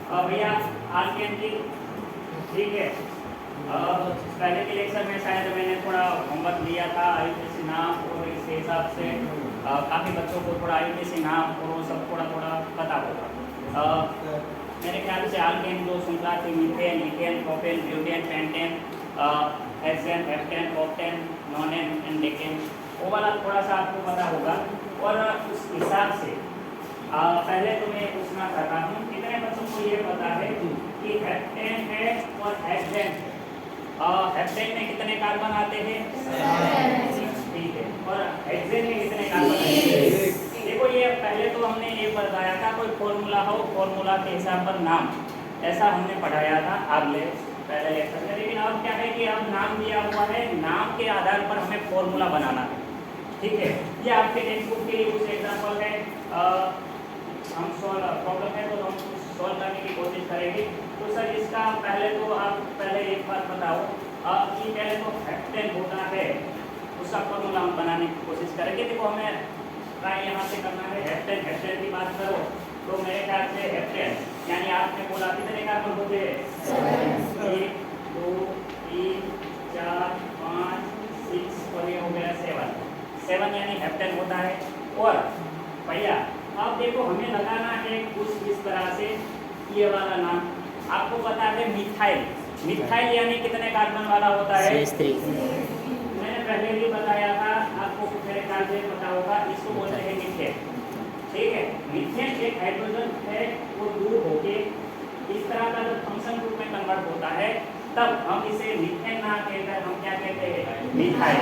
भैया आल्केन की, ठीक है। पहले के लेक्चर में शायद मैंने थोड़ा होमवर्क दिया था आईयूपीएसी नाम, और इस हिसाब से काफ़ी बच्चों को थोड़ा आईयूपीएसी नाम और वो सब थोड़ा थोड़ा पता होगा। मेरे ख्याल से आल्केन जो श्रृंखला थी, methane, ethane, propane, butane, pentane, hexane, heptane, octane, नोनेन and decane, वो वाला थोड़ा सा आपको पता होगा। और उस हिसाब से पहले तो मैं पूछना चाहता हूँ, कितने बच्चों को ये पता है कि हेप्टेन है और हेक्सेन है? हेप्टेन में कितने कार्बन आते हैं? ठीक है। और हेक्सेन में कितने कार्बन आते हैं? देखो ये पहले तो हमने ये बताया था, कोई फॉर्मूला हो, फॉर्मूला के हिसाब पर नाम, ऐसा हमने पढ़ाया था अगले पहले लेक्चर में। लेकिन अब क्या है कि अब नाम दिया हुआ है, नाम के आधार पर हमें फॉर्मूला बनाना है, ठीक है। ये आपके टेक्स्ट बुक के लिए कुछ एग्जाम्पल है, हम प्रॉब्लम है तो हम सॉल्व करने की कोशिश करेंगे। तो सर इसका पहले तो आप पहले एक बात बताओ कि पहले तो हेप्टेन होता है, उसका फॉर्मूला हम बनाने की कोशिश करेंगे। देखो हमें ट्राई यहाँ से करना है। हेप्टेन, हेप्टेन की बात करो तो मेरे ख्याल से हेप्टेन यानी आपने बोला कितने कार्बन होते हैं? 1 2 3 4 5 6 और ये हो गया 7 यानी हेप्टेन होता है। और भैया अब देखो हमें लगाना है कुछ इस तरह से, ये वाला नाम आपको पता है मिथाइल। मिथाइल यानी कितने कार्बन वाला होता है? मैंने पहले भी बताया था आपको, मेरे ख्याल से पता होगा, इसको बोलते हैं मीथेन, ठीक है। मीथेन एक हाइड्रोजन है, वो दूर होके इस तरह का जब फंक्शन ग्रुप में कन्वर्ट होता है तब हम इसे मीथेन ना कहकर हम क्या कहते हैं? मिथाइल।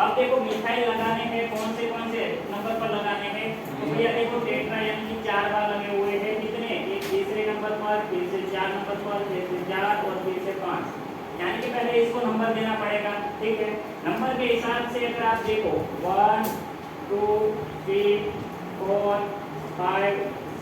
अब देखो मिथाइल लगाने हैं कौन से नंबर पर लगाने हैं? तो भैया देखो टेट्रा यानी 4 बार लगे हुए हैं, कितने? एक तीसरे नंबर पर, फिर से 4 नंबर पर, फिर से 4 और फिर से 5, यानी कि पहले इसको नंबर देना पड़ेगा, ठीक है। नंबर के हिसाब से अगर आप देखो 1 2 3 4 5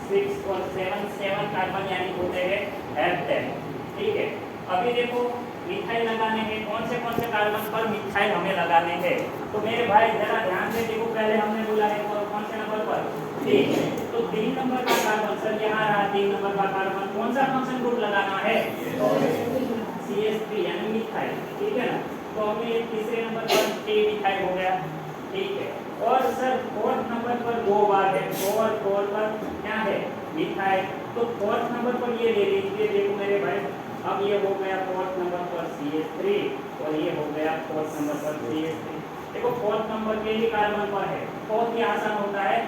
6 और 7 कार्बन यानी होते हैं हेप्टेन, ठीक है। अभी देखो मिथाइल लगाने हैं, कौन से कार्बन पर मिथाइल हमें लगाने हैं? तो मेरे भाई जरा ध्यान से देखो, पहले हमने बोला है कौन से नंबर पर? 3। तो 3 नंबर का कार्बन, सर यहाँ रहा 3 नंबर का कार्बन, कौन सा फंक्शन ग्रुप लगाना है? CH3 यानी मिथाइल, ठीक है ना। तो हमें ये तीसरे नंबर पर मिथाइल हो गया, ठीक है। और सर 4th नंबर पर 2 बार है, 4 पर क्या है? मिथाइल। तो 4th नंबर पर ये ले लीजिए, देखो मेरे भाई, अब ये हो गया 4th नंबर पर CH3 और ये हो गया 4th नंबर पर CH3। देखो 4th नंबर के ही कार्बन पर है, बहुत ही आसान होता है,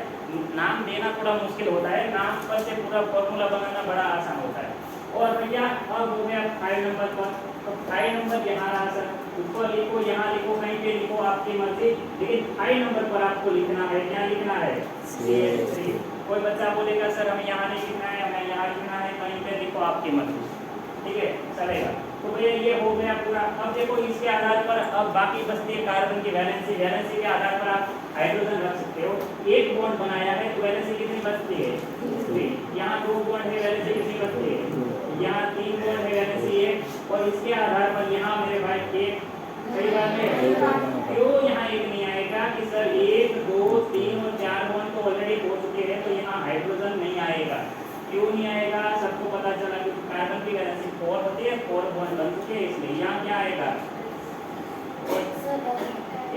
नाम देना थोड़ा मुश्किल होता है, नाम पर से पूरा फॉर्मूला बनाना बड़ा आसान होता है। और भैया अब हो गया 5 नंबर पर, तो 5 नंबर यहाँ रहा सर, ऊपर लिखो, यहाँ लिखो, कहीं पे लिखो, आपकी मर्जी, लेकिन 5 नंबर पर आपको लिखना है, क्या लिखना है? CH3। कोई बच्चा बोलेगा सर हमें यहाँ नहीं लिखना है, हमें यहाँ लिखना है, कहीं पे लिखो, आपकी मर्जी, ठीक है, चलेगा। तो भैया ये हो गया पूरा। अब देखो इसके आधार पर अब बाकी बचती है कार्बन की वैलेंसी, वैलेंसी के आधार पर आप हाइड्रोजन रख सकते हो। एक बॉन्ड बनाया है तो वैलेंसी कितनी बचती है? 3। यहाँ 2 बॉन्ड है, वैलेंसी कितनी बचती है? यहाँ 3 बॉन्ड है, वैलेंसी 1। और इसके आधार पर यहाँ मेरे भाई 1, सही बात है। क्यों यहाँ 1 नहीं आएगा कि सर 1 2 3 और 4 बॉन्ड तो ऑलरेडी हो चुके हैं, तो यहाँ हाइड्रोजन नहीं आएगा। क्यों नहीं आएगा? सबको पता चला कि कार्बन की वैलेंसी 4 होती है, 4 बॉन्ड बन चुके हैं, इसलिए यहाँ क्या आएगा?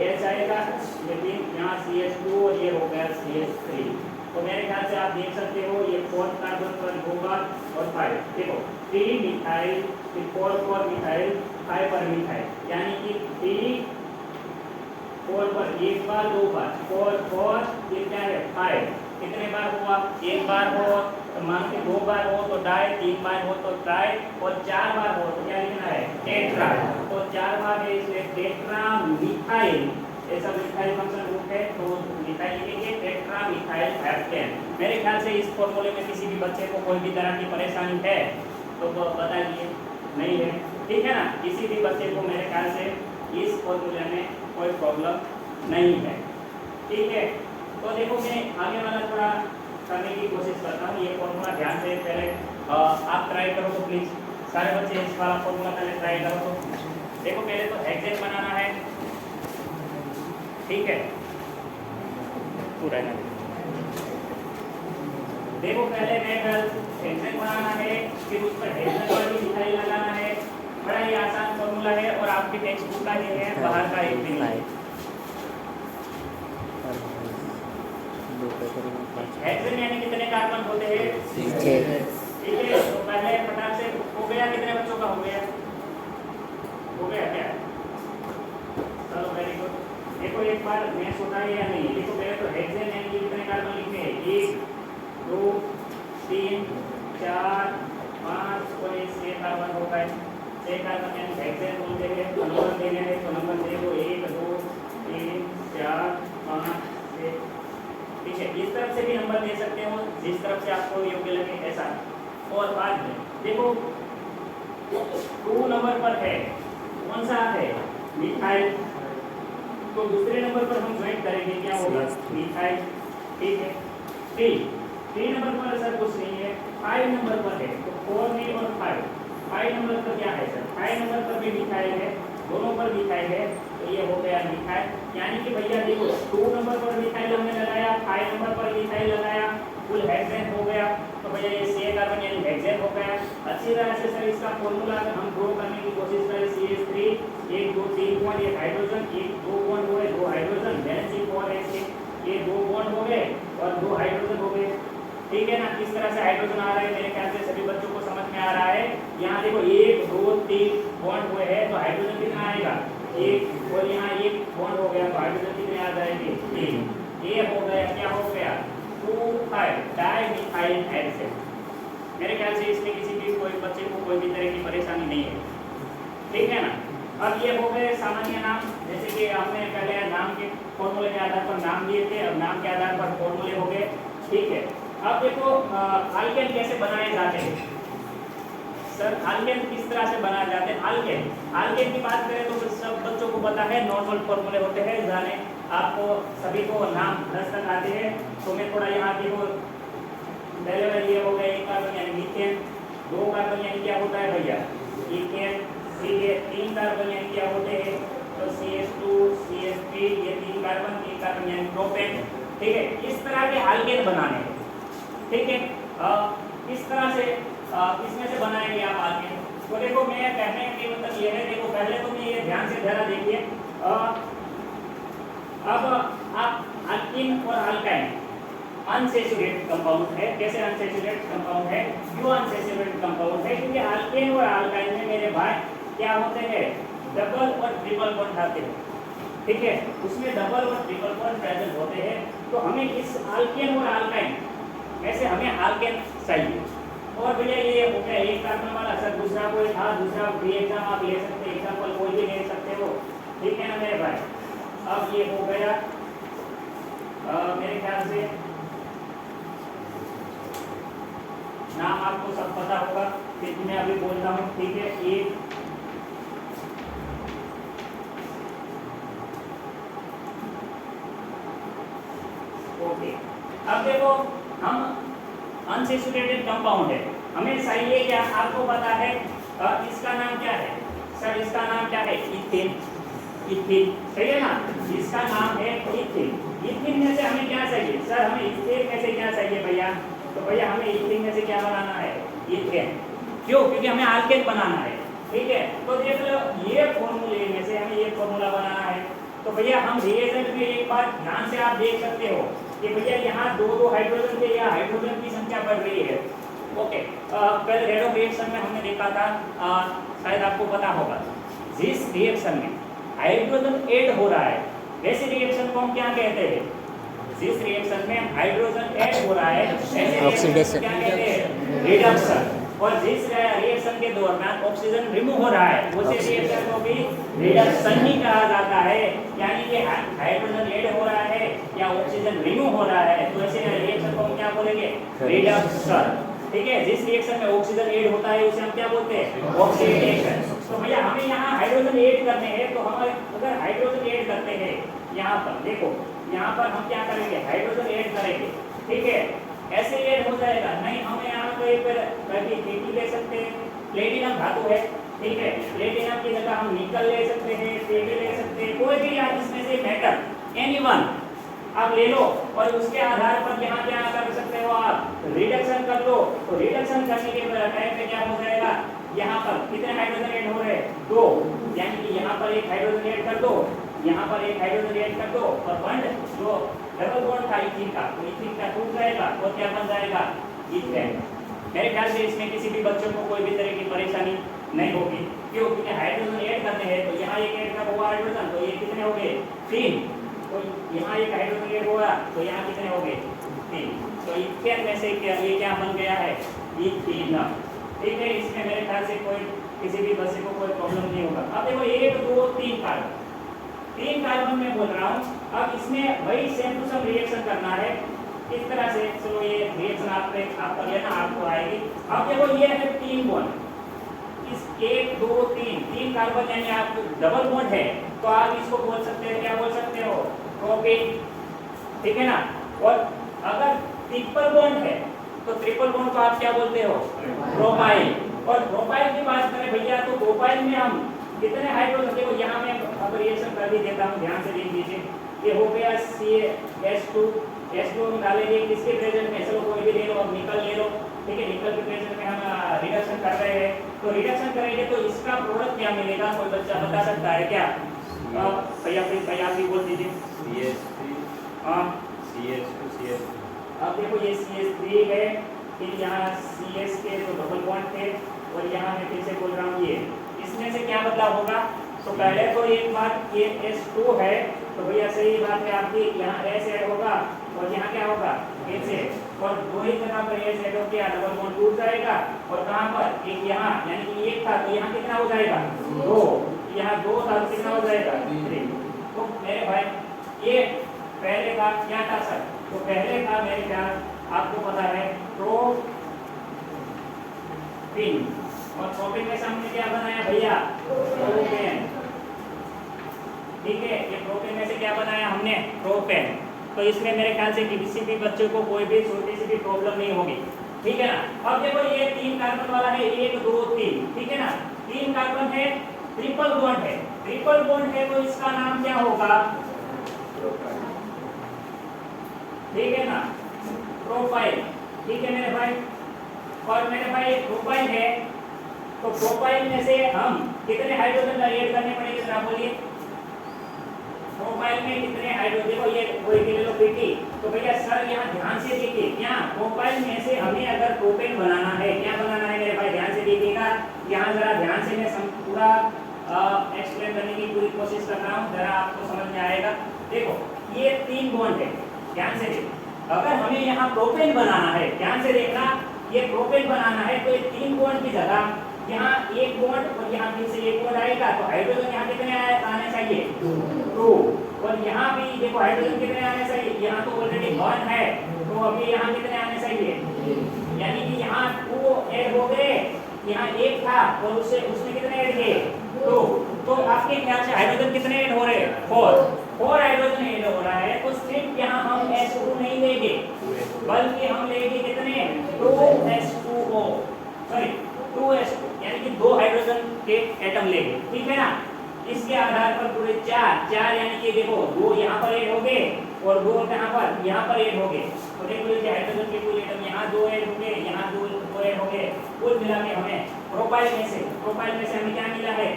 H आएगा, लेकिन यहाँ CH2 और ये हो गया CH3। तो मेरे ख्याल से आप देख सकते हो ये 4th कार्बन पर 2 बार और 5, देखो 3 मिथाइल, फिर 4 मिथाइल, 5 पर मिथाइल, यानी कि 3 4 पर 1 बार 2 बार, 4 ये क्या है? 5। कितने बार हुआ? 1 बार हो, मान के 2 बार हो तो डाई, 3 बार हो तो ट्राई, और 4 बार हो तो क्या लिखना है? टेट्रा। तो 4 बार है इसलिए टेट्रा मिथाइल, ऐसा मिथाइल फंक्शन ग्रुप है तो मिथाइल लिखेंगे, टेट्रा मिथाइल हेप्टेन। मेरे ख्याल से इस फॉर्मूले में किसी भी बच्चे को कोई भी तरह की परेशानी है तो बताइए, नहीं है, ठीक है ना। किसी भी बच्चे को मेरे ख्याल से इस फॉर्मूले में कोई प्रॉब्लम नहीं है, ठीक है। तो देखो मैं आगे वाला थोड़ा करने की कोशिश करता हूँ, ये फॉर्मूला ध्यान से पहले आप ट्राई करो तो प्लीज़, सारे बच्चे इस वाला फॉर्मूला पहले ट्राई करो। तो देखो पहले तो हेक्सेन बनाना है, ठीक है, पूरा ना देखो पहले हेक्सेन बनाना है। का ही है, बाहर का एक भी नहीं। हेक्सेन यानी कितने कार्बन होते हैं? 6। ठीक है, तो पहले फटाक से हो गया, कितने बच्चों का हो गया? हो गया क्या? चलो वेरी गुड। देखो एक बार मैच होता है या नहीं, देखो पहले तो हेक्सेन यानी कि कितने कार्बन लिखने हैं? 1 2 3 4 5 और ये 6 कार्बन हो गए। 6 कार्बन यानी हेक्सेन बोलते हैं। तो नंबर देने हैं, तो नंबर दे दो 1 2 3 4 5 6। ठीक है, इस तरफ से भी नंबर दे सकते हो, जिस तरफ से आपको योग्य लगे ऐसा। और बाद में देखो 2 नंबर पर है, कौन सा है? मिथाइल। तो दूसरे नंबर पर हम ज्वाइन करेंगे, क्या होगा? मिथाइल। ठीक है, 3 नंबर पर सर कुछ नहीं है, 5 नंबर पर है, तो 4 में और 5 नंबर पर क्या है सर? 5 नंबर पर भी मिथाइल है, दोनों पर मिथाइल है, तो ये हो गया मिथाइल। यानी कि भैया देखो 2 नंबर पर मिथाइल हमने लगाया, 5 नंबर पर मिथाइल लगाया, फुल हेक्सेन हो गया। तो भैया ये 6 कार्बन यानी हेक्सेन हो गया। अच्छी तरह से सर इसका फॉर्मूला अगर हम ड्रॉ करने की कोशिश करें, CH3 1 2 3 बॉन्ड, ये हाइड्रोजन 1 2 बॉन्ड हो गए, 2 हाइड्रोजन, देन C4H6, ये 2 बॉन्ड हो गए और 2 हाइड्रोजन हो गए। ठीक है ना, किस तरह से हाइड्रोजन आ रहा है, मेरे ख्याल से सभी बच्चों को समझ में आ रहा है। यहाँ देखो 1 2 3 बॉन्ड हुए हैं, तो हाइड्रोजन कितना आएगा? 1, और यहाँ 1 बॉन्ड हो गया, तो हाइड्रोजन कितने आ जाएंगे? 3। ये हो गया, क्या हो गया? 2,5 डाइमिथाइल हेक्सेन। मेरे ख्याल से इसमें किसी भी कोई बच्चे को कोई भी तरह की परेशानी नहीं है। ठीक है ना। अब ये हो गए सामान्य नाम, जैसे कि हमने पहले नाम के फॉर्मूले के आधार पर नाम दिए थे, अब नाम के आधार पर फॉर्मूले हो गए। ठीक है, अब देखो अल्केन कैसे बनाए जाते हैं सर? अल्केन किस तरह से बनाए जाते हैं? अल्केन की बात करें तो सब बच्चों को पता है, नॉर्मल फॉर्मूले होते हैं, जाने आपको सभी को नाम 10 तक आते हैं। तो मैं थोड़ा यहाँ देखो, पहले वाला ये हो गया 1 कार्बन यानी मीथेन, 2 कार्बन यानी क्या होता है भैया? इथेन। ठीक है, 3 कार्बन यानी क्या होते हैं? तो CH2 CH3, ये 3 कार्बन यानी प्रोपेन। ठीक है, इस तरह के अल्केन बनाने हैं। ठीक है, इस तरह से इसमें से बनाएंगे आप अल्केन। तो देखो मैं कहने का मतलब ये है, देखो पहले तो मैं ये ध्यान से जरा देखिए, अब आप अल्कीन और अल्काइन अनसैचुरेटेड कंपाउंड है। कैसे अनसैचुरेटेड कंपाउंड है? क्यों अनसैचुरेटेड कंपाउंड है? क्योंकि अल्केन और अल्काइन में मेरे भाई क्या होते हैं? डबल और ट्रिपल बॉन्ड आते हैं। ठीक है, उसमें डबल और ट्रिपल बॉन्ड प्रेजेंट होते हैं। तो हमें इस अल्केन और अल्काइन ऐसे हमें अल्केन चाहिए। और भैया ये हो गया 1 कार्बन वाला सर, दूसरा कोई था, दूसरा भी एग्जाम आप ले सकते हैं, एग्जाम्पल कोई भी ले सकते हो। ठीक है ना मेरे भाई। अब ये हो गया मेरे ख्याल से नाम आपको सब पता होगा, लेकिन मैं अभी बोल रहा हूँ। ठीक है, एक ओके। अब देखो हम अनसैचुरेटेड कंपाउंड है, हमें चाहिए क्या? आपको पता है इसका नाम क्या है सर? इसका नाम क्या है? इथेन। इथेन सही है ना, इसका नाम है इथेन। इथेन में से हमें क्या चाहिए सर? हमें इथेन में से क्या चाहिए भैया? तो भैया हमें इथेन में से क्या बनाना है? इथेन। क्यों? क्योंकि हमें अल्केन बनाना है। ठीक है, तो देख लो ये फॉर्मूले में से हमें ये फॉर्मूला बनाना है। तो भैया हम रिएजेंट में एक बार ध्यान से आप देख सकते हो कि भैया यहाँ 2 हाइड्रोजन थे, या हाइड्रोजन की संख्या बढ़ रही है। ओके, कल रेडो रिएक्शन में हमने देखा था, शायद आपको पता होगा, जिस रिएक्शन में हाइड्रोजन ऐड हो रहा है वैसे रिएक्शन को हम क्या कहते हैं? जिस रिएक्शन में हाइड्रोजन ऐड हो रहा है ऐसे रिएक्शन क्या कहते हैं? रिडक्शन। और जिस रिएक्शन के दौरान ऑक्सीजन रिमूव हो रहा है उसे रिएक्शन को भी रिडक्शन ही कहा जाता है। यानी कि हाइड्रोजन ऐड हो रहा है या ऑक्सीजन रिमूव हो रहा है, तो ऐसे रिएक्शन को हम क्या बोलेंगे? रिडक्शन। ठीक है, जिस रिएक्शन में ऑक्सीजन ऐड होता है उसे हम क्या बोलते हैं? ऑक्सीडेशन। तो भैया हमें यहाँ हाइड्रोजन ऐड करने हैं, तो हम अगर हाइड्रोजन ऐड करते हैं यहाँ पर, देखो यहाँ पर हम क्या करेंगे? हाइड्रोजन ऐड करेंगे। ठीक है, ऐसे ऐड हो जाएगा। नहीं हमें यहाँ पे कभी Fe ले सकते हैं, प्लेटिनम धातु है। ठीक है, प्लेटिनम की जगह हम निकल ले सकते हैं, Fe ले सकते हैं, कोई भी आप इसमें से मेटल एनीवन आप ले लो और उसके आधार पर यहाँ क्या कर सकते हो? आप रिडक्शन कर लो। तो रिडक्शन करने के टाइम पे क्या हो जाएगा? यहाँ पर कितने हाइड्रोजन ऐड हो रहे हैं? 2, यानी कि यहाँ पर एक हाइड्रोजन ऐड कर दो, यहाँ पर एक हाइड्रोजन ऐड कर दो, और बॉन्ड जो डबल बॉन्ड था इथिन का, तो इथिन का टूट जाएगा और क्या बन जाएगा? इथेन। मेरे ख्याल से इसमें किसी भी बच्चों को कोई भी तरह की परेशानी नहीं होगी। क्यों? क्योंकि हाइड्रोजन ऐड करने हैं, तो यहाँ एक ऐड का हुआ हाइड्रोजन, तो ये कितने हो गए? 3। तो यहाँ एक हाइड्रोजन ऐड हुआ, तो यहाँ कितने हो गए? 3। तो इथेन में से क्या ये क्या बन गया है? इथीन। ठीक है, इसमें मेरे ख्याल से कोई किसी भी बच्चे को कोई प्रॉब्लम नहीं होगा। अब देखो 1 2 3 कार्बन, 3 कार्बन में बोल रहा हूँ। अब इसमें वही सेम टू सेम रिएक्शन करना है। किस तरह से? चलो ये रिएक्शन आप कर लेना, आपको आएगी। अब देखो ये है 3 बॉन्ड, इस 1 2 3 कार्बन यानी आप डबल बॉन्ड है, तो आप इसको बोल सकते हैं, क्या बोल सकते हो? प्रोपेन। ठीक है ना? और अगर ट्रिपल बॉन्ड है, तो ट्रिपल बॉन्ड को आप क्या बोलते हो? प्रोपाइल। और प्रोपाइल की बात करें भैया, तो प्रोपाइल में हम कितने हाइड्रोजन? देखो यहाँ मैं अब रिएक्शन कर भी देता हूँ, ध्यान से देख लीजिए। ये हो गया H2 हम डालेंगे किसके प्रेजेंट में? चलो कोई भी ले लो, अब निकल ले लो। ठीक है, निकल के प्रेजेंट में हम रिडक्शन कर रहे हैं, तो रिडक्शन करेंगे तो इसका प्रोडक्ट क्या मिलेगा? कोई बच्चा बता सकता है क्या? भैया प्लीज भैया आप भी बोल दीजिए। CH3 हाँ, CH2 CH। अब देखो ये CH3 है, फिर यहाँ CH के तो डबल बॉन्ड थे, और यहाँ मैं फिर से बोल रहा हूँ ये, इसमें से क्या बदलाव होगा? तो पहले तो एक बात, ये H2 है, तो भैया सही बात है आपकी, यहाँ S ऐड होगा और यहाँ क्या होगा? H ऐड, और दो ही जगह पर S ऐड हो गया, डबल बॉन्ड टूट जाएगा। और कहाँ पर? एक यहाँ, यानी कि एक था, तो यहाँ कितना हो जाएगा? 2। यहाँ 2 था, तो कितना हो जाएगा? 3। तो मेरे भाई ये पहले का क्या था सर? तो पहले का मेरे ख्याल आपको पता है प्रोपीन, और प्रोपीन में से हमने क्या बनाया भैया? प्रोपेन। ठीक है, ये प्रोपेन में से क्या बनाया हमने? प्रोपेन। तो इसमें मेरे ख्याल से किसी भी बच्चे को कोई भी छोटी सी भी प्रॉब्लम नहीं होगी। ठीक है ना? अब देखो ये 3 कार्बन वाला है, 1 2 3, ठीक है ना? 3 कार्बन है, ट्रिपल बॉन्ड है, ट्रिपल बॉन्ड है, तो इसका नाम क्या होगा? ठीक है ना? प्रोपाइल। ठीक है मेरे भाई, और मेरे भाई प्रोपाइल है, तो प्रोपाइल में से हम कितने हाइड्रोजन ऐड करने पड़ेंगे जरा बोलिए? प्रोपाइल में कितने हाइड्रोजन? देखो ये कोई भी ले लो पीटी, तो भैया सर यहाँ ध्यान से देखिए, क्या प्रोपाइल में से हमें अगर प्रोपेन बनाना है, क्या बनाना है मेरे भाई? ध्यान से देखिएगा, यहाँ जरा ध्यान से मैं पूरा एक्सप्लेन करने की पूरी कोशिश कर रहा हूँ, जरा आपको समझ में आएगा। देखो ये 3 बॉन्ड है, ध्यान से देखो, अगर हमें यहाँ प्रोपेन बनाना है, ध्यान से देखना, ये प्रोपेन बनाना है, तो ये 3 बॉन्ड की जगह यहाँ 1 बॉन्ड और यहाँ फिर से 1 बॉन्ड आएगा, तो हाइड्रोजन यहाँ कितने आने चाहिए? 2। और यहाँ भी देखो हाइड्रोजन कितने आने चाहिए? यहाँ तो ऑलरेडी 1 है, तो अभी यहाँ कितने आने चाहिए? यानी कि यहाँ 2 ऐड हो गए, यहाँ 1 था और उसमें कितने ऐड किए? 2। तो आपके ख्याल से हाइड्रोजन कितने ऐड हो रहे हैं? 4 हाइड्रोजन ऐड हो रहा है, तो सिर्फ यहाँ हम H2 नहीं लेंगे, बल्कि हम लेंगे कितने? 2H2O, सॉरी 2H2, यानी कि 2 हाइड्रोजन के एटम लेंगे। ठीक है ना? इसके आधार पर पूरे 4 यानी कि देखो 2 यहाँ पर ऐड हो गए और 2 कहाँ पर? यहाँ पर ऐड हो गए, तो देखो ये हाइड्रोजन के कुल एटम यहाँ 2 ऐड हो गए, यहाँ 2 ऐड हो गए, कुल मिला के हमें प्रोपाइल में से हमें क्या मिला है?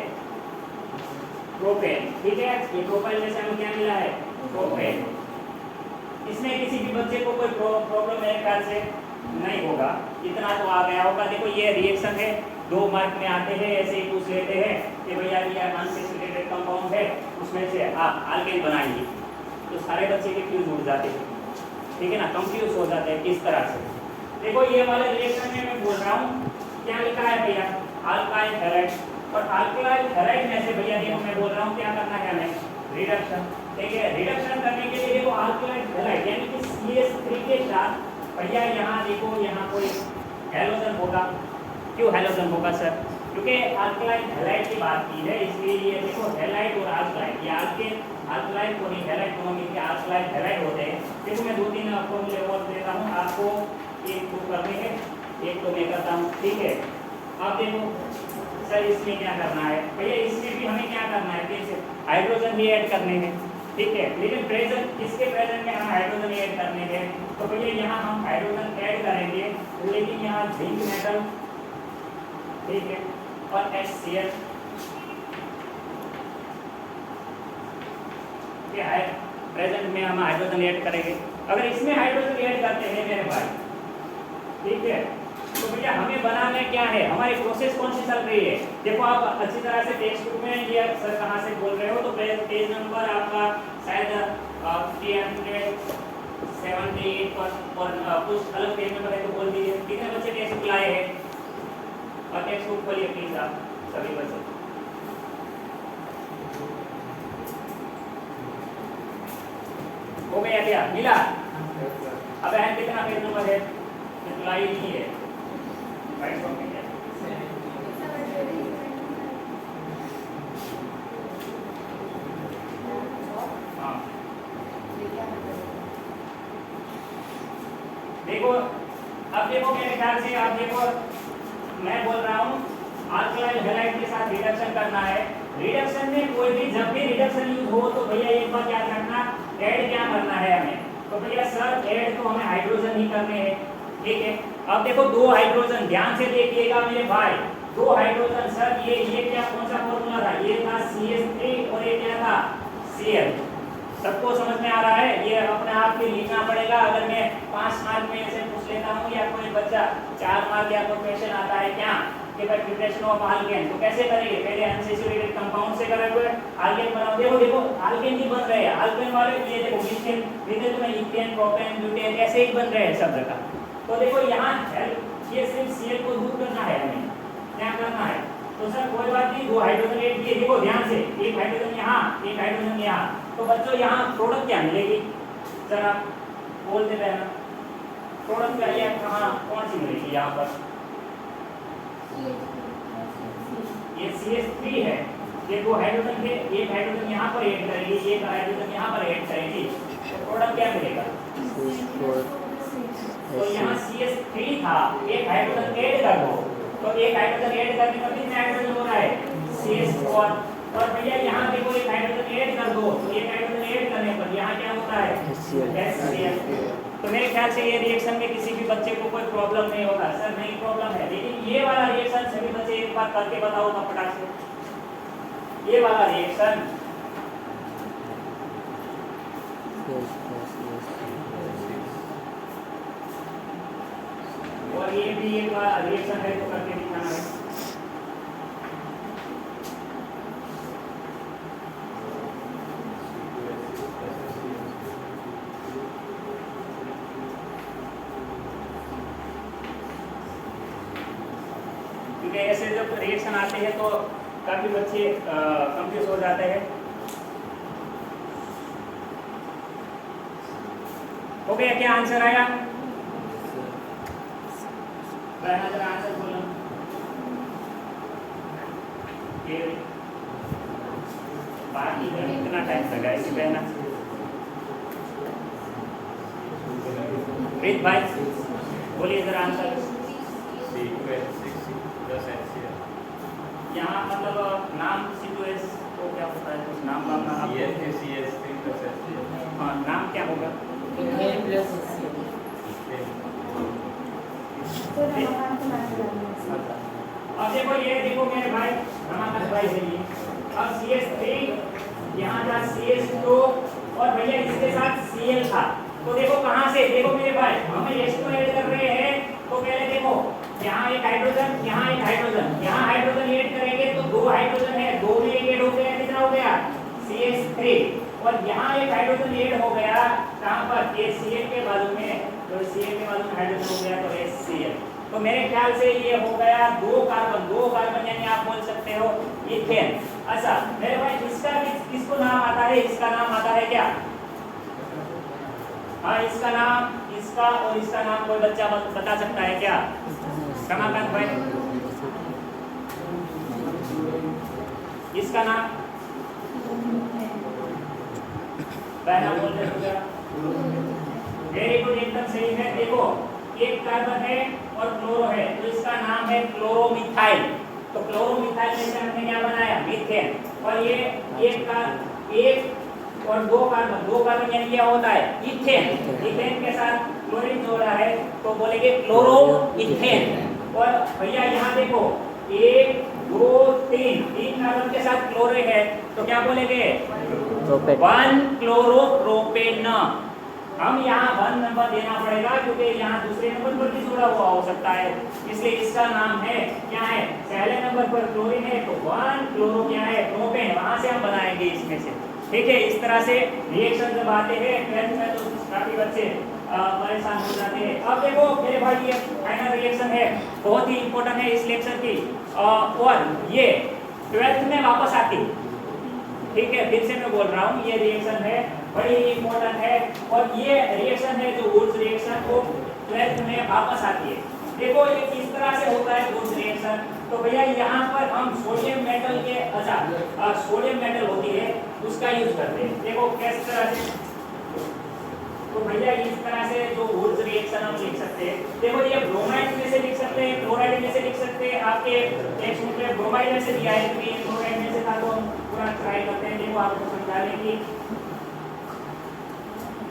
प्रोपेन। ठीक है, ये प्रोपाइल में से हमें क्या मिला है? प्रोपेन। इसमें किसी भी बच्चे को कोई प्रॉब्लम मेरे ख्याल से नहीं होगा, इतना तो आ गया होगा। देखो ये रिएक्शन है, 2 मार्क में आते हैं, ऐसे ही पूछ लेते हैं कि भैया ये अनसैचुरेटेड कंपाउंड है, उसमें से आप अल्केन बनाइए, तो सारे बच्चे के फ्यूज उड़ जाते हैं। ठीक है ना? कंफ्यूज हो जाते हैं किस तरह से। देखो ये वाले रिएक्शन में मैं बोल रहा हूँ, क्या लिखा है भैया? अल्काइल हैलाइड, और अल्काइल हैलाइड में से भैया देखो मैं बोल रहा हूँ क्या करना है हमें? रिडक्शन। ठीक है, रिडक्शन करने के लिए देखो अल्काइल हैलाइड यानी कि CH3 के साथ भैया यहाँ देखो, यहाँ कोई हैलोजन होगा। क्यों हैलोजन होगा सर? क्योंकि अल्काइल हैलाइड की बात की है, इसलिए ये देखो हैलाइड और अल्काइल, ये अल्काइल को नहीं हैलाइड दोनों मिलकर अल्काइल हैलाइड होते हैं। देखो मैं 2-3 फॉर्मूले और देता हूँ आपको, एक तो करने हैं, एक तो मैं करता हूँ। ठीक है, अब देखो सर इसमें क्या करना है भैया? इसमें भी हमें क्या करना है? फिर से हाइड्रोजन भी ऐड करने हैं। ठीक है, लेकिन प्रेजेंट इसके प्रेजेंट में हम हाइड्रोजन ऐड करने हैं, तो भैया यहाँ हम हाइड्रोजन ऐड करेंगे, लेकिन यहाँ जिंक मेटल ठीक है, और HCl क्या है, प्रेजेंट में हम हाइड्रोजन ऐड करेंगे। अगर इसमें हाइड्रोजन ऐड करते हैं मेरे भाई, ठीक है, तो भैया हमें बनाना क्या है, हमारी प्रोसेस कौन सी चल रही है। देखो आप अच्छी तरह से टेक्स्ट बुक में ये सर कहाँ से बोल रहे हो, तो पेज नंबर आपका शायद 378 पर, और कुछ अलग पेज नंबर है तो बोल दीजिए। कितने बच्चे टेक्स्ट बुक लाए हैं, और टेक्स्ट बुक खोलिए प्लीज आप सभी बच्चे। हो गया क्या, मिला? अब है कितना पेज नंबर है, जुलाई नहीं है, राइट कॉपी है। हाँ देखो, अब देखो मेरे ख्याल से, आप देखो मैं बोल रहा हूँ अल्कलाइल हैलाइड के साथ रिडक्शन करना है। रिडक्शन में कोई भी जब भी रिडक्शन यूज हो तो भैया एक बार क्या करना, ऐड क्या करना है हमें, तो भैया सर ऐड तो हमें हाइड्रोजन ही करने हैं, ठीक है। अब देखो दो हाइड्रोजन, ध्यान से देखिएगा मेरे भाई, दो हाइड्रोजन सर, ये क्या कौन सा फॉर्मूला था, ये था CH3 और ये क्या था Cl। सबको समझ में आ रहा है, ये अपने आप के लिखना पड़ेगा। अगर मैं 5 मार्क में ऐसे पूछ लेता हूँ, या कोई बच्चा 4 मार्क या कोई क्वेश्चन आता है क्या कि भाई प्रिपरेशन ऑफ अल्केन, तो कैसे करेंगे, पहले अनसैचुरेटेड कंपाउंड से करेंगे, अल्केन बनाओ। देखो देखो अल्केन ही बन रहे हैं, अल्केन वाले ये देखो मीथेन, मीथेन में इथेन, प्रोपेन, ब्यूटेन ऐसे ही बन रहे हैं शब्द का। तो देखो यहाँ ये सिर्फ Cl को दूर करना है, हमें क्या करना है, तो सर कोई बात नहीं, दो हाइड्रोजन ऐड किए, देखो ध्यान से, एक हाइड्रोजन यहाँ, एक हाइड्रोजन यहाँ, तो बच्चों यहाँ प्रोडक्ट क्या मिलेगी, सर आप बोलते रहना, प्रोडक्ट क्या है, कहाँ कौन सी मिलेगी यहाँ पर, ये CH3 है, ये दो हाइड्रोजन के, एक हाइड्रोजन यहाँ पर ऐड करेगी, एक हाइड्रोजन यहाँ पर ऐड करेगी, तो प्रोडक्ट क्या मिलेगा, तो यहाँ CH3 था, एक हाइड्रोजन ऐड कर दो, तो एक हाइड्रोजन ऐड करने पर कितने हाइड्रोजन हो रहा है, CH4, और भैया यहाँ देखो एक हाइड्रोजन ऐड कर दो, तो एक हाइड्रोजन ऐड करने पर यहाँ क्या होता है, HCl। तो मेरे ख्याल से ये रिएक्शन में किसी भी बच्चे को कोई प्रॉब्लम नहीं होगा, सर नहीं प्रॉब्लम है, लेकिन ये वाला रिएक्शन सभी बच्चे एक बार करके बताओ तो फटाक से, ये वाला रिएक्शन और ये भी एक रिएक्शन है तो करके दिखाना है। क्योंकि ऐसे जब रिएक्शन आते हैं तो काफी बच्चे कंफ्यूज हो जाते हैं। हो गया क्या, आंसर आया, जरा आंसर बोलो, बाकी कितना टाइम लगा इसे कहना, प्रीत भाई बोलिए जरा आंसर। यहाँ मतलब नाम C2H को क्या होता है, कुछ नाम बांधना हाँ, नाम क्या होगा, अब देखो ये देखो मेरे भाई रमाकांत भाई से ये, अब CH3 यहाँ था CH2 और भैया इसके साथ Cl था, तो देखो कहाँ से, देखो मेरे भाई हमें H2 ऐड कर रहे हैं, तो पहले देखो यहाँ एक हाइड्रोजन, यहाँ एक हाइड्रोजन, यहाँ हाइड्रोजन ऐड करेंगे तो दो हाइड्रोजन है, दो में एक ऐड हो गया, कितना हो गया CH3, और यहाँ एक हाइड्रोजन ऐड हो गया कहाँ पर, ये Cl के बाजू में, तो Cl के बाजू में हाइड्रोजन हो गया तो HCl। तो मेरे ख्याल से ये हो गया दो कार्बन यानी आप बोल सकते हो इथेन। अच्छा मेरे भाई इसका किसको नाम आता है, इसका नाम आता है क्या, हाँ इसका नाम, इसका और इसका नाम कोई बच्चा बता सकता है क्या, रमाकांत भाई इसका नाम, पहला बोल रहे हो क्या, वेरी गुड एकदम सही है। देखो एक कार्बन है और क्लोरो है, तो इसका नाम है क्लोरोमिथाइल, तो क्लोरोमिथाइल में से हमने क्या बनाया, मीथेन, और ये एक और दो कार्बन यानी क्या होता है इथेन, इथेन के साथ क्लोरीन जोड़ा है तो बोलेंगे क्लोरोइथेन। और भैया यहाँ देखो 1 2 3 कार्बन के साथ क्लोरीन है तो क्या बोलेंगे? 1 क्लोरोप्रोपेन। हम यहाँ 1 नंबर देना पड़ेगा क्योंकि यहाँ दूसरे नंबर पर भी जुड़ा हुआ हो सकता है, इसलिए इसका नाम है क्या है? पहले नंबर पर क्लोरीन है तो 1 क्लोरो क्या है? प्रोपेन, वहां से हम बनाएंगे इसमें से। ठीक है, इस तरह से रिएक्शन जब आते हैं 12th में तो काफी बच्चे परेशान हो जाते हैं। अब देखो मेरे भाई ये फाइनल रिएक्शन है, बहुत ही इंपॉर्टेंट है इस लेक्चर की, और ये 12th में वापस आती। ठीक है, फिर से मैं बोल रहा हूँ ये रिएक्शन है बड़ी इंपॉर्टेंट है, और ये रिएक्शन है जो वुड्स रिएक्शन वो 12th में वापस आती है। देखो ये किस तरह से होता है वुड्स रिएक्शन, तो भैया यहाँ पर हम सोडियम मेटल के, अच्छा सोडियम मेटल होती है उसका यूज करते हैं। देखो किस तरह से, तो भैया इस तरह से जो वुड्स रिएक्शन हम लिख सकते हैं। देखो ये ब्रोमाइड में से लिख सकते हैं, क्लोराइड में से लिख सकते हैं। आपके टेक्स्ट बुक में ब्रोमाइड में से दिया है, तो ये क्लोराइड में से था तो हम पूरा ट्राई करते हैं। देखो आपको समझाने की,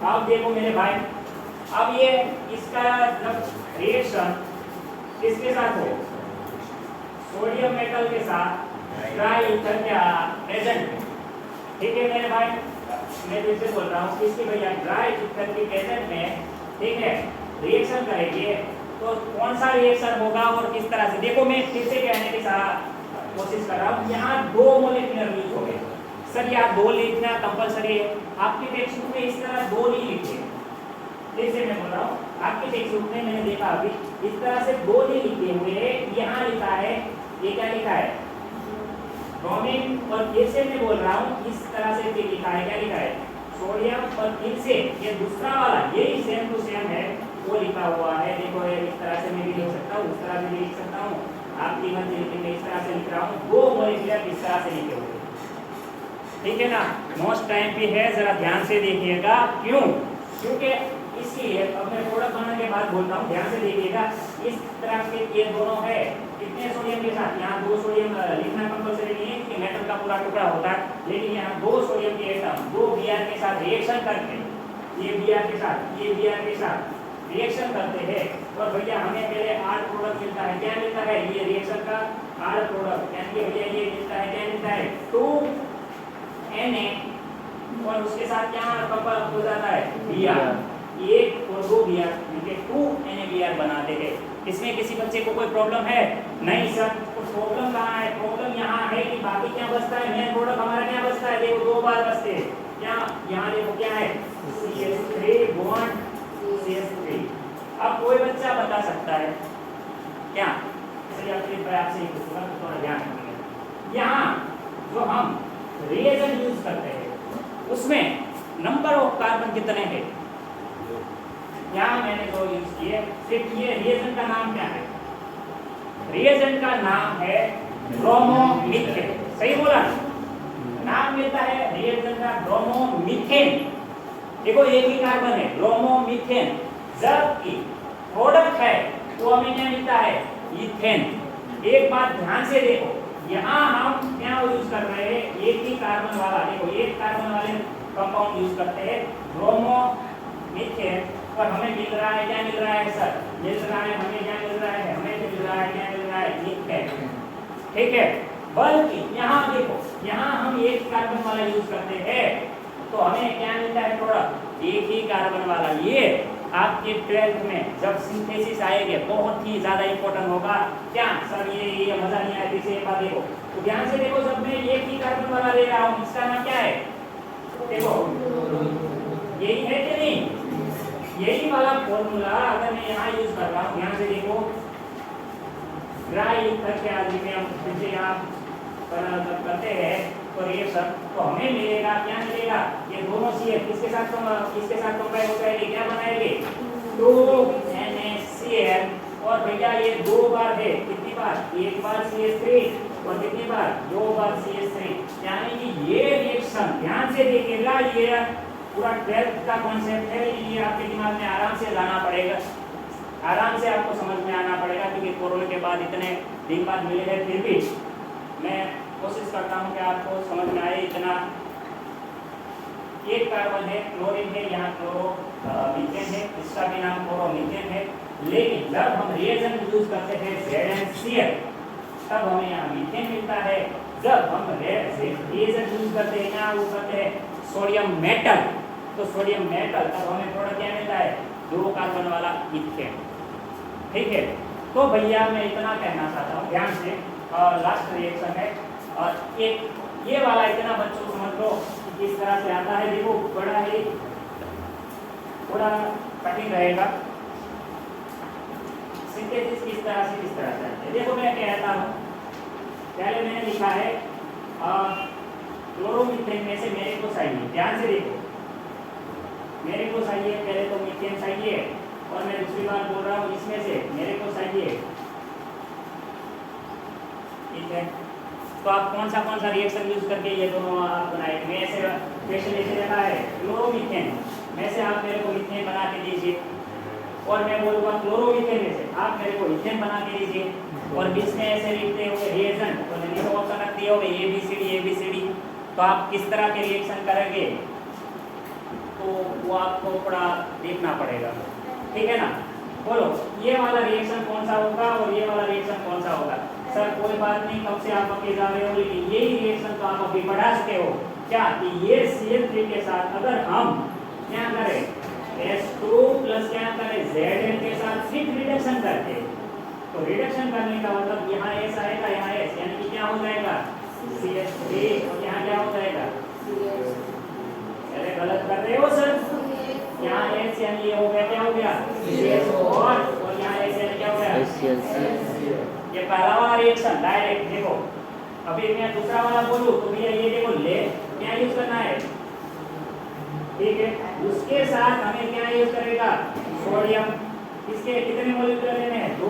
अब देखो मेरे भाई, अब ये इसका जब रिएक्शन किसके साथ हो? सोडियम मेटल के साथ ट्राई ईथर क्या प्रेजेंट है। ठीक है मेरे भाई, मैं फिर से बोल रहा हूँ कि इसके भैया ड्राई ईथर के प्रेजेंट में, ठीक है, रिएक्शन करेंगे तो कौन सा रिएक्शन होगा और किस तरह से। देखो मैं फिर से कहने की कोशिश कर रहा हूँ, यहाँ 2 मॉलिक्यूलर यूज हो गए। सर यहाँ 2 लिखना कंपलसरी है, आपकी टेक्स्ट बुक में इस तरह 2 नहीं लिखे। फिर से मैं बोल रहा हूँ, आपकी टेक्स्ट बुक में मैंने देखा अभी इस तरह से 2 नहीं लिखे हुए, यहाँ लिखा है, ये क्या लिखा है? ब्रोमीन। और फिर से मैं बोल रहा हूँ इस तरह से लिखा है, क्या लिखा है? सोडियम। और फिर से ये दूसरा वाला यही सेम टू सेम है, वो लिखा हुआ है। देखो ये इस तरह से मैं भी लिख सकता हूँ, उस तरह से भी लिख सकता हूँ, आपकी मर्जी लिखेंगे, इस तरह से लिख रहा हूँ। 2 मॉलिक्यूलर इस तरह से लिखे हुए, ठीक है ना। मोस्ट टाइम पे है, जरा ध्यान से देखिएगा। क्यों? क्योंकि इसलिए अब मैं प्रोडक्ट बनाने के बाद बोलता हूँ, ध्यान से देखिएगा। इस तरह के ये दोनों है, कितने सोडियम के साथ, यहाँ 2 सोडियम लिखना कंपलसरी नहीं है क्योंकि मेटल का पूरा टुकड़ा होता है, लेकिन यहाँ 2 सोडियम के एटम 2 Br के साथ रिएक्शन करते हैं, ये Br के साथ, ये Br के साथ रिएक्शन करते हैं। और भैया हमें पहले आर प्रोडक्ट मिलता है, क्या मिलता है? ये रिएक्शन का आर प्रोडक्ट, यानी कि भैया ये मिलता है, क्या मिलता है? 2Na, और उसके साथ क्या कंपाउंड हो जाता है? Br। 1 और 2 Br मिलके 2NaBr बनाते हैं। इसमें किसी बच्चे को कोई प्रॉब्लम है? नहीं सर, तो प्रॉब्लम कहाँ है? प्रॉब्लम यहाँ है कि बाकी क्या बचता है? मेन प्रोडक्ट हमारा क्या बचता है? देखो 2 बार बचते हैं, क्या यहाँ देखो क्या है? CH3 bond CH3। अब कोई बच्चा बता सकता है क्या? चलिए आपसे ही पूछूंगा, तो थोड़ा ध्यान रखिएगा। यहाँ जो हम रिएजेंट यूज करते हैं उसमें नंबर ऑफ कार्बन कितने हैं? यहाँ मैंने जो यूज किए, सिर्फ ये रिएजेंट का नाम क्या है? रिएजेंट का नाम है ब्रोमोमीथेन। सही बोला? नाम मिलता है रिएजेंट का ब्रोमोमीथेन। देखो एक ही कार्बन है, ब्रोमोमीथेन। जबकि प्रोडक्ट है तो हमें क्या मिलता है? इथेन। एक बात ध्यान से देखो, यहाँ हम क्या यूज कर रहे हैं? एक ही कार्बन वाला, देखो एक कार्बन वाले कंपाउंड यूज करते हैं ब्रोमोमीथेन, और हमें मिल रहा है, क्या मिल रहा है सर? मिल रहा है हमें, क्या मिल रहा है? हमें मिल रहा है, क्या मिल रहा है? मीथेन। ठीक है, बल्कि यहाँ देखो, यहाँ हम एक कार्बन वाला यूज करते हैं तो हमें क्या मिलता है? प्रोडक्ट एक ही कार्बन वाला। ये आपके 12th में जब सिंथेसिस आएंगे बहुत ही ज्यादा इंपॉर्टेंट होगा। क्या सर ये मजा नहीं आया? पीछे एक बार देखो, तो ध्यान से देखो, जब मैं एक ही कार्बन वाला ले रहा हूँ, इसका नाम क्या है? देखो यही है कि नहीं? यही वाला फॉर्मूला अगर मैं यहाँ यूज कर रहा हूँ, ध्यान से देखो, ड्राई ईथर के आदि में हम जैसे यहाँ जब करते हैं तो रिएक्शन, तो हमें मिलेगा, क्या मिलेगा? ये दोनों CH इसके साथ कंबाइन हो जाएंगे, क्या बनाएंगे? 2NaCl। और भैया ये 2 बार है, कितनी बार? 1 बार CH3 और कितनी बार? 2 बार CH3। यानी कि ये रिएक्शन ध्यान से देखिएगा, ये पूरा 12th का कॉन्सेप्ट है, ये आपके दिमाग में आराम से लाना पड़ेगा, आराम से आपको समझ में आना पड़ेगा, क्योंकि कोरोना के बाद इतने दिन बाद मिले हैं, फिर भी मैं कोशिश करता हूँ कि आपको समझ में आए। इतना एक कार्बन है, क्लोरीन है, यहाँ क्लोरोमीथेन है, इसका भी नाम क्लोरोमीथेन है। लेकिन जब हम रिएजेंट यूज करते हैं ZnCl, तब हमें यहाँ मीथेन मिलता है। जब हम रिएजेंट यूज करते हैं यहाँ वो करते हैं सोडियम मेटल, तो सोडियम मेटल तब हमें प्रोडक्ट क्या मिलता है, 2 कार्बन वाला मीथेन। ठीक है, तो भैया मैं इतना कहना चाहता हूँ, ध्यान से लास्ट रिएक्शन है और एक ये वाला इतना बच्चों समझ लो कि किस तरह से आता है। देखो बड़ा ही थोड़ा कठिन रहेगा, सिंथेसिस किस तरह से आती है। देखो मैं कहता हूँ, पहले मैंने लिखा है क्लोरोमीथेन में से मेरे को चाहिए, ध्यान से देखो, मेरे को चाहिए पहले तो मीथेन चाहिए, और मैं दूसरी बार बोल रहा हूँ इसमें से मेरे को चाहिए, ठीक है। तो आप कौन सा रिएक्शन यूज करके ये दोनों आप बनाएंगे। मैं ऐसे क्वेश्चन ऐसे रखा है क्लोरोमीथेन में से आप मेरे को मीथेन बना के दीजिए, और मैं बोलूँगा क्लोरोमीथेन में से आप मेरे को इथेन बना के दीजिए, और बीच में ऐसे लिखते हुए रिएजेंट तो मैंने तो ऑप्शन रख दिया होगा ABCD। तो आप किस तरह के रिएक्शन करेंगे तो वो आपको थोड़ा देखना पड़ेगा, ठीक है ना। बोलो ये वाला रिएक्शन कौन सा होगा और ये वाला रिएक्शन कौन सा होगा। सर कोई बात नहीं, कब से आप अभी जा रहे हो, लेकिन यही रिएक्शन तो आप अभी बढ़ा सकते हो क्या, कि ये CH3 के साथ अगर हम क्या करें H2 प्लस क्या करें Zn के साथ सिर्फ रिडक्शन करते, तो रिडक्शन करने का मतलब यहाँ S आएगा, यहाँ S, यानी कि क्या हो जाएगा CH3, और यहाँ क्या हो जाएगा, अरे गलत कर रहे हो सर, यहाँ S यानी ये हो गया, क्या हो गया CH4, और यहाँ S यानी क्या हो गया, ये पहला वाला रिएक्शन डायरेक्ट। देखो अभी मैं दूसरा वाला बोलूँ तो भैया ये देखो ले क्या यूज करना है, ठीक है, उसके साथ हमें क्या यूज करेगा सोडियम। इसके कितने मॉलिक्यूल लेने हैं, 2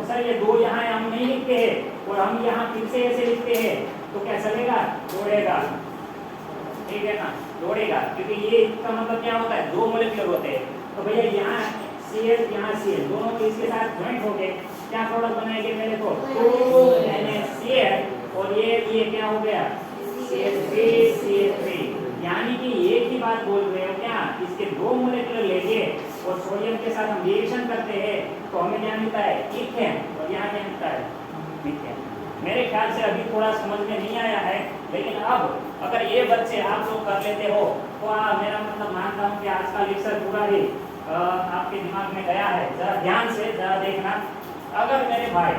सर ये 2 यहाँ हम नहीं लिखते हैं और हम यहाँ फिर से ऐसे लिखते हैं, तो क्या चलेगा, जोड़ेगा, ठीक है ना, जोड़ेगा, क्योंकि ये इसका मतलब क्या होता है 2 मॉलिक्यूल होते हैं। तो भैया यहाँ CH यहाँ CH दोनों को इसके साथ ज्वाइंट हो गए, क्या प्रोडक्ट बनाएंगे पहले तो 2NaCl, और ये क्या हो गया CH3, यानी कि एक ही बात बोल रहे हो क्या, इसके 2 मोलेक्युलर लेंगे और सोडियम के साथ हम रिएक्शन करते हैं तो हमें क्या मिलता है इथेन, और यहाँ क्या मिलता है मीथेन। मेरे ख्याल से अभी थोड़ा समझ में नहीं आया है, लेकिन अब अगर ये बच्चे आप लोग कर लेते हो तो मेरा मतलब मानता हूँ कि आज का लेक्चर पूरा ही आपके दिमाग में गया है। जरा ध्यान से जरा देखना, अगर मेरे भाई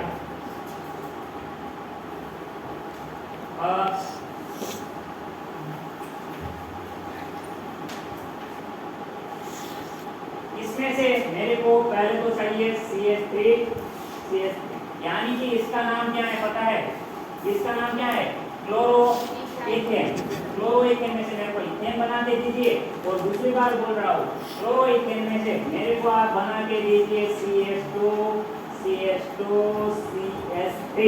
इसमें से मेरे को पहले तो चाहिए CH3, यानी कि इसका नाम क्या है पता है, इसका नाम क्या है क्लोरोइथेन। क्लोरोइथेन में से मेरे को इथेन बना के दीजिए, और दूसरी बार बोल रहा हूँ क्लोरोइथेन में से मेरे को आप बना के दीजिए CH2 CH3,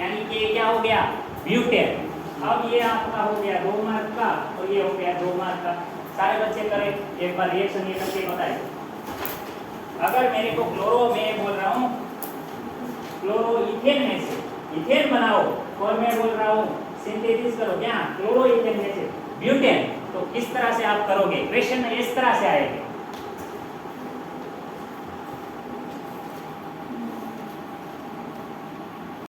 यानी कि क्या हो गया ब्यूटेन। अब ये आपका हो गया 2 मार्क का, और ये हो गया 2 मार्क का। सारे बच्चे करें एक बार रिएक्शन ये करके बताए। अगर मेरे को क्लोरो में बोल रहा हूँ क्लोरोइथेन में से इथेन बनाओ, और मैं बोल रहा हूँ सिंथेसिस करो क्या क्लोरोइथेन में से ब्यूटेन, तो किस तरह से आप करोगे, क्वेश्चन इस तरह से आएगा।